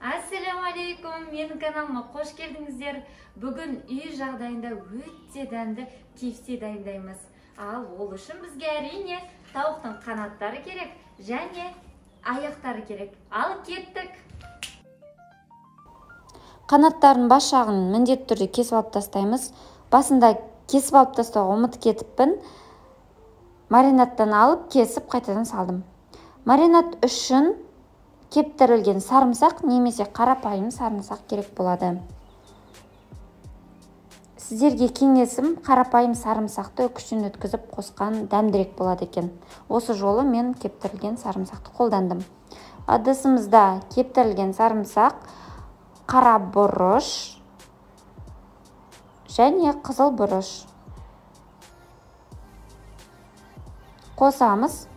Ассалаумағалейкум, менің каналыма қош келдіңіздер. Бүгін үй жағдайында өте дәмді кефсе дайындаймыз. Ал ол үшін бізге әрине тауықтың қанаттары керек және аяқтары керек. Ал кеттік. Қанаттарын бас жағын міндетті түрде кесіп алып тастаймыз. Басында кесіп алып тастауға ұмытып кетіппін. Маринадтан алып кесіп қайтадан салдым. Маринад үшін кептірілген сарымсақ немесе қарапайым сарымсақ керек болады. Сіздерге кеңесім қарапайым сарымсақты үкістен өткізіп қосқан дәмдірек болады екен. Осы жолы мен кептірілген сарымсақты қолдандым. Ыдысымызда кептірілген сарымсақ, қара бұрыш және қызыл бұрыш қосамыз.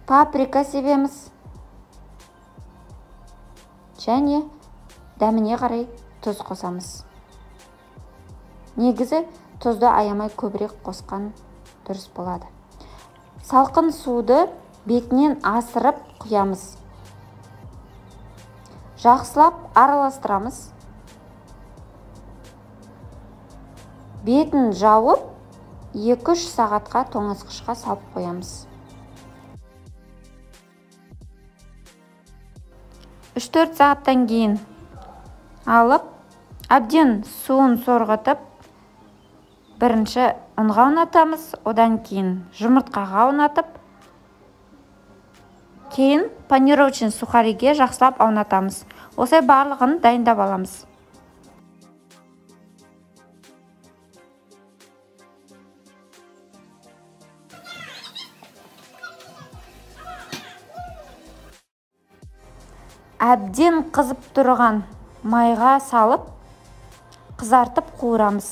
Паприка себеміз және дәміне қарай тұз қосамыз. Негізі тұзды аямай көбірек қосқан дұрыс болады. Салқын суды бетінен асырып құямыз. Жақсылап араластырамыз. Бетін жауып 2-3 сағатқа тоңазытқышқа салып қоямыз. 3-4 сағаттан кейін алып, әбден суын сорғытып, бірінші ұнға ұнатамыз, одан кейін жұмыртқаға ұнатып, кейін панировочный сухариге жақсылап аунатамыз. Осылай барлығын дайындап аламыз. Әбден қызып тұрған майға салып, қызартып қуырамыз.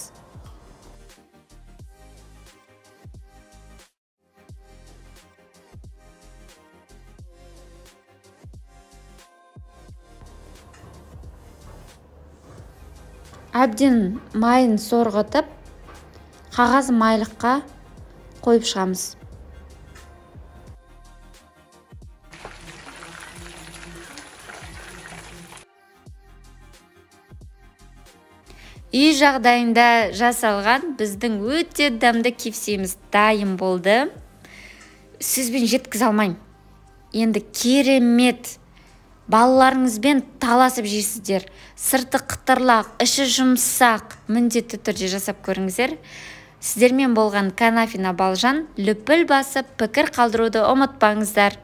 Әбден майын сорғытып, қағаз майлыққа қойып шығамыз. Үй жағдайында жасалған біздің өте дәмді кефсеміз дайын болды. Сөзбен жеткізе алмайым. Енді керемет. Балаларыңызбен таласып жейсіздер. Сырты қытырлақ, іші жұмсақ. Міндетті түрде жасап көріңіздер. Сіздермен болған Канафина Балжан. Лүпіл басып, пікір қалдыруды ұмытпаңыздар.